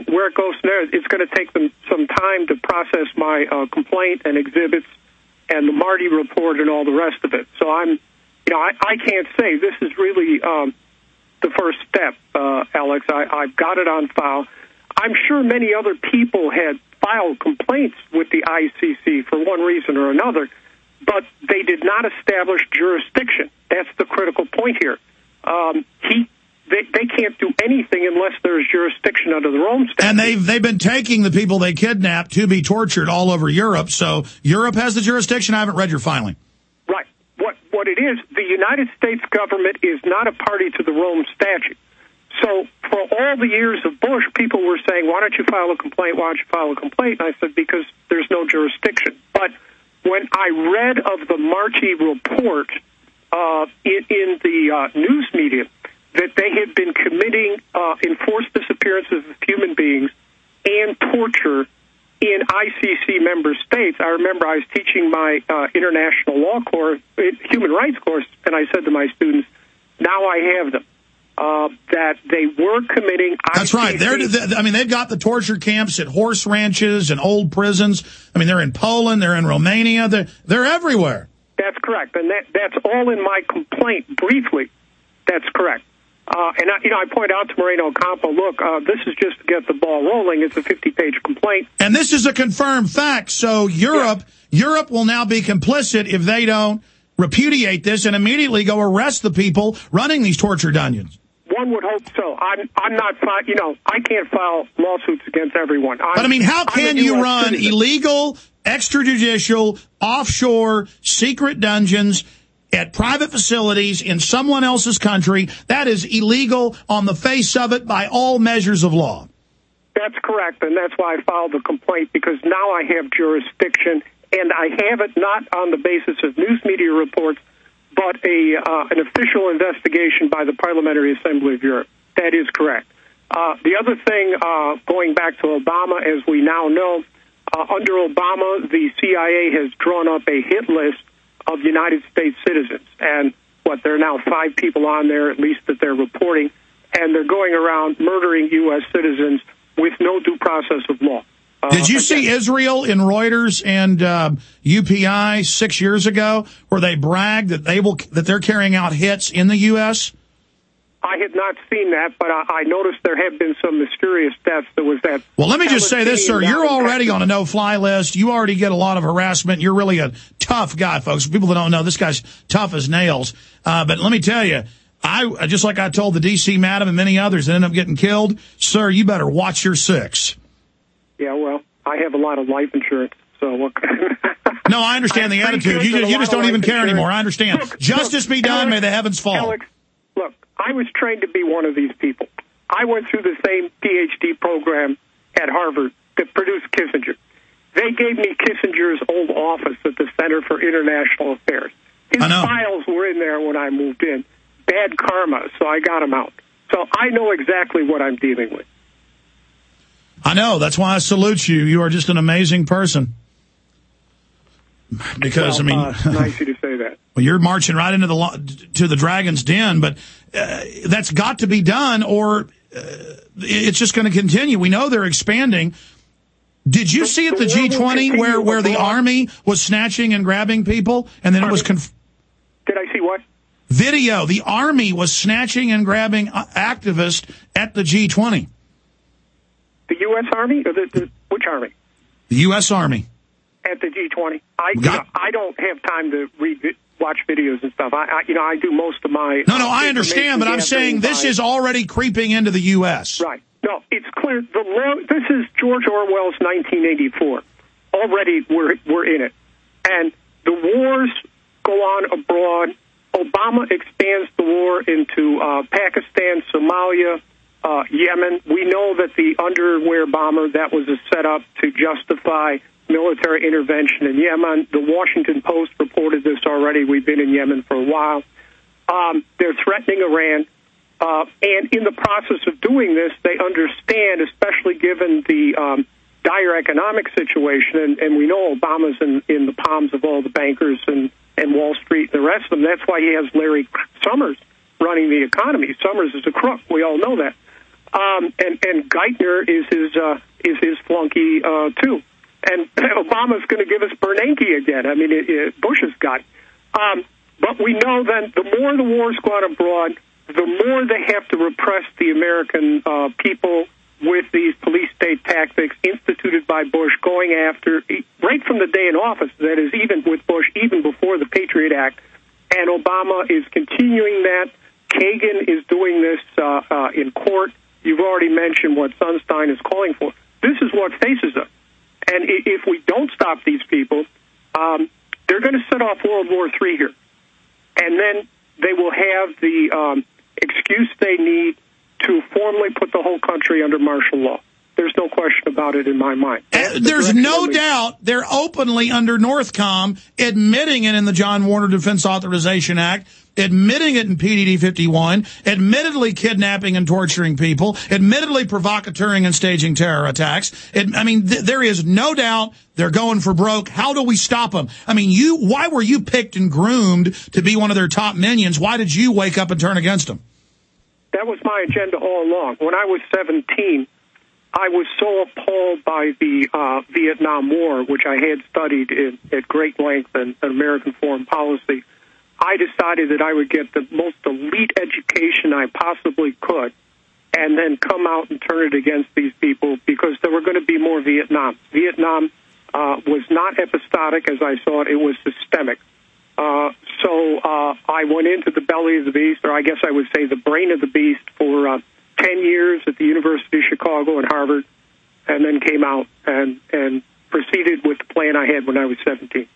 where it goes from there, it's going to take them some time to process my complaint and exhibits and the Marty report and all the rest of it. So I can't say this is really the first step, Alex. I've got it on file. I'm sure many other people had filed complaints with the ICC for one reason or another, but they did not establish jurisdiction. That's the critical point here. They can't do anything unless there's jurisdiction under the Rome Statute. And they've been taking the people they kidnapped to be tortured all over Europe. So Europe has the jurisdiction. I haven't read your filing. Right. What it is, the United States government is not a party to the Rome Statute. So for all the years of Bush, people were saying, why don't you file a complaint? Why don't you file a complaint? And I said, because there's no jurisdiction. But when I read of the Marty report in the news media, that they had been committing enforced disappearances of human beings and torture in ICC member states. I remember I was teaching my international law course, human rights course, and I said to my students, now I have them, that they were committing ICC. That's right. They've got the torture camps at horse ranches and old prisons. I mean, they're in Poland, they're in Romania, they're everywhere. That's correct, and that's all in my complaint, briefly. That's correct. I point out to Moreno Ocampo, look, this is just to get the ball rolling. It's a 50-page complaint. And this is a confirmed fact. So Europe will now be complicit if they don't repudiate this and immediately go arrest the people running these torture dungeons. One would hope so. I'm not, I can't file lawsuits against everyone. But I mean, how can you run illegal, extrajudicial, offshore, secret dungeons at private facilities in someone else's country? That is illegal on the face of it by all measures of law. That's correct, and that's why I filed the complaint, because now I have jurisdiction, and I have it not on the basis of news media reports, but an official investigation by the Parliamentary Assembly of Europe. That is correct. The other thing, going back to Obama, as we now know, under Obama, the CIA has drawn up a hit list of United States citizens. And there are now 5 people on there, at least that they're reporting, and they're going around murdering U.S. citizens with no due process of law. Did you see Israel in Reuters and UPI 6 years ago, where they bragged that they're carrying out hits in the U.S.? I had not seen that, but I noticed there have been some mysterious deaths. There was that. Well, let me just say this, sir. You're already on a no-fly list. You already get a lot of harassment. You're really a tough guy, folks. People that don't know, this guy's tough as nails. But let me tell you, just like I told the D.C. madam and many others that end up getting killed, sir, you better watch your 6. Yeah, well, I have a lot of life insurance, so what? No, I understand the attitude. You just don't even care anymore. I understand. Justice be done. May the heavens fall. Alex, look, I was trained to be one of these people. I went through the same PhD program at Harvard that produced Kissinger. They gave me Kissinger's old office at the Center for International Affairs. His files were in there when I moved in. Bad karma, so I got them out. So I know exactly what I'm dealing with. I know. That's why I salute you. You are just an amazing person. Because, nice of you to say that. Well, you're marching right into the dragon's den, but that's got to be done, or it's just going to continue. We know they're expanding. Did you see at the G20 where the Army was snatching and grabbing people, and then it was... Did I see what? Video. The Army was snatching and grabbing activists at the G20. The U.S. Army? Or which Army? The U.S. Army. At the G20. I don't have time to watch videos and stuff. I do most of my... No, I understand, but I'm saying this is already creeping into the U.S. Right. No, it's clear. This is George Orwell's 1984. Already we're in it. And the wars go on abroad. Obama expands the war into Pakistan, Somalia, Yemen. We know that the underwear bomber, that was a setup to justify military intervention in Yemen. The Washington Post reported this already. We've been in Yemen for a while. They're threatening Iran. And in the process of doing this, they understand, especially given the dire economic situation, and we know Obama's in the palms of all the bankers and Wall Street and the rest of them. That's why he has Larry Summers running the economy. Summers is a crook. We all know that. And Geithner is his flunky too. And Obama's going to give us Bernanke again. I mean, Bush's guy. But we know that the more the wars go on abroad, the more they have to repress the American people with these police state tactics instituted by Bush, going after, right from the day in office, that is, even with Bush, even before the Patriot Act. And Obama is continuing that. Kagan is doing this in court. You've already mentioned what Sunstein is calling for. This is what faces us. And if we don't stop these people, they're going to set off World War III here. And then they will have the excuse they need to formally put the whole country under martial law. There's no question about it in my mind. There's no doubt they're openly under Northcom, admitting it in the John Warner Defense Authorization Act, admitting it in PDD 51, admittedly kidnapping and torturing people, admittedly provocateuring and staging terror attacks. There is no doubt they're going for broke. How do we stop them? I mean, why were you picked and groomed to be one of their top minions? Why did you wake up and turn against them? That was my agenda all along. When I was 17, I was so appalled by the Vietnam War, which I had studied at great length in American foreign policy. I decided that I would get the most elite education I possibly could and then come out and turn it against these people, because there were going to be more Vietnam. Vietnam was not episodic, as I saw it. It was systemic. So I went into the belly of the beast, or I guess I would say the brain of the beast, for 10 years at the University of Chicago and Harvard, and then came out and proceeded with the plan I had when I was 17.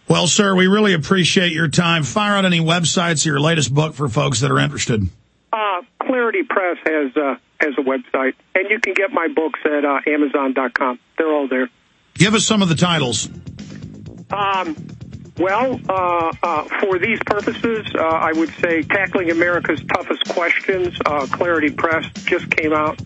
Well, sir, we really appreciate your time. Fire out any websites or your latest book for folks that are interested. Clarity Press has a website, and you can get my books at Amazon.com. They're all there. Give us some of the titles. For these purposes, I would say Tackling America's Toughest Questions, Clarity Press, just came out.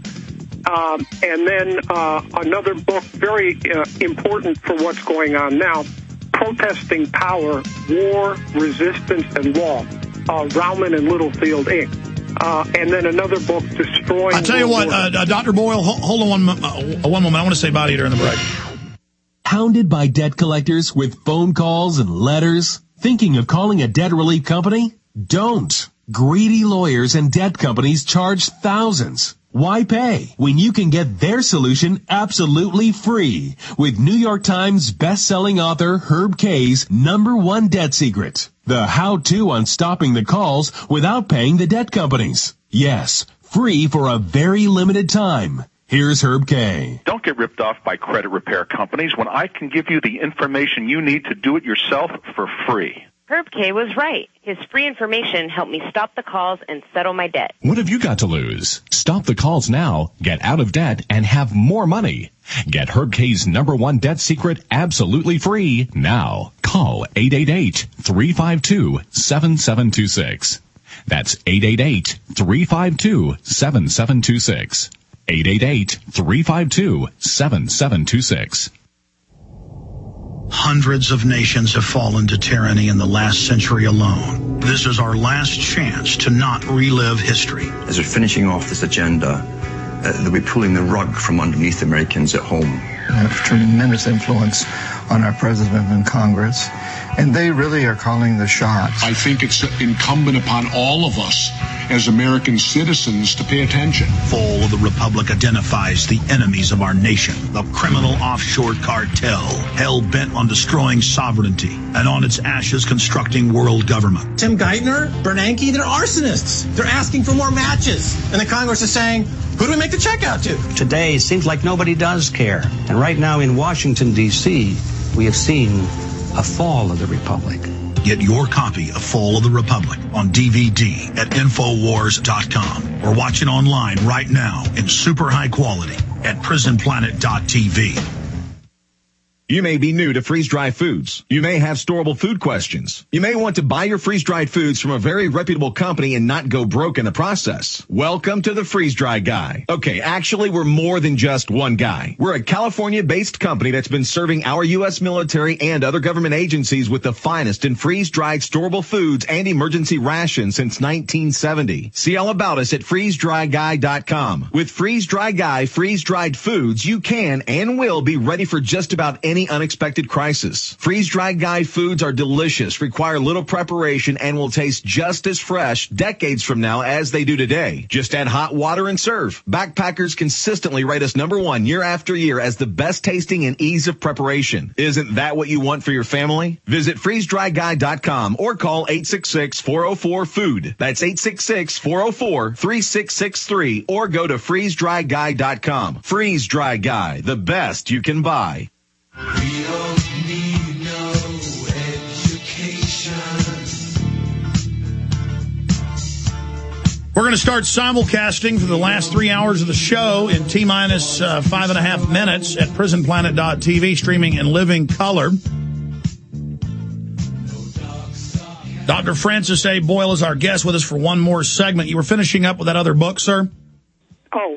And then another book, very important for what's going on now, Protesting Power, War, Resistance, and Law, Rauman and Littlefield, Inc. And then another book, Destroying... I tell you what, Dr. Boyle, hold on one moment. I want to say bye to you during the break. Hounded by debt collectors with phone calls and letters? Thinking of calling a debt relief company? Don't. Greedy lawyers and debt companies charge thousands. Why pay when you can get their solution absolutely free with New York Times best-selling author Herb Kay's #1 debt secret, the how-to on stopping the calls without paying the debt companies. Yes, free for a very limited time. Here's Herb Kay. Don't get ripped off by credit repair companies when I can give you the information you need to do it yourself for free. Herb Kay was right. His free information helped me stop the calls and settle my debt. What have you got to lose? Stop the calls now, get out of debt, and have more money. Get Herb Kay's #1 debt secret absolutely free now. Call 888-352-7726. That's 888-352-7726. 888-352-7726. Hundreds of nations have fallen to tyranny in the last century alone. This is our last chance to not relive history. As we're finishing off this agenda, they'll be pulling the rug from underneath Americans at home. They have tremendous influence on our president and Congress, and they really are calling the shots. I think it's incumbent upon all of us as American citizens to pay attention. Fall of the Republic identifies the enemies of our nation, the criminal offshore cartel, hell-bent on destroying sovereignty, and on its ashes constructing world government. Tim Geithner, Bernanke, they're arsonists. They're asking for more matches. And the Congress is saying, who do we make the check out to? Today, it seems like nobody does care. And right now in Washington, D.C., we have seen a fall of the Republic. Get your copy of Fall of the Republic on DVD at Infowars.com or watch it online right now in super high quality at prisonplanet.tv. You may be new to freeze-dried foods. You may have storable food questions. You may want to buy your freeze-dried foods from a very reputable company and not go broke in the process. Welcome to the Freeze-Dry Guy. Okay, actually, we're more than just one guy. We're a California-based company that's been serving our U.S. military and other government agencies with the finest in freeze-dried storable foods and emergency rations since 1970. See all about us at freezedryguy.com. With Freeze-Dry Guy freeze-dried foods, you can and will be ready for just about any unexpected crisis. Freeze-Dry Guy foods are delicious, require little preparation, and will taste just as fresh decades from now as they do today. Just add hot water and serve. Backpackers consistently rate us #1 year after year as the best tasting and ease of preparation. Isn't that what you want for your family? Visit freezedryguy.com or call 866-404-FOOD. That's 866-404-3663 or go to freezedryguy.com. Freeze Dry Guy, the best you can buy. We don't need no education. We're going to start simulcasting for the last 3 hours of the show in T-minus 5.5 minutes at prisonplanet.tv, streaming in living color. Dr. Francis A. Boyle is our guest with us for one more segment. You were finishing up with that other book, sir? Oh,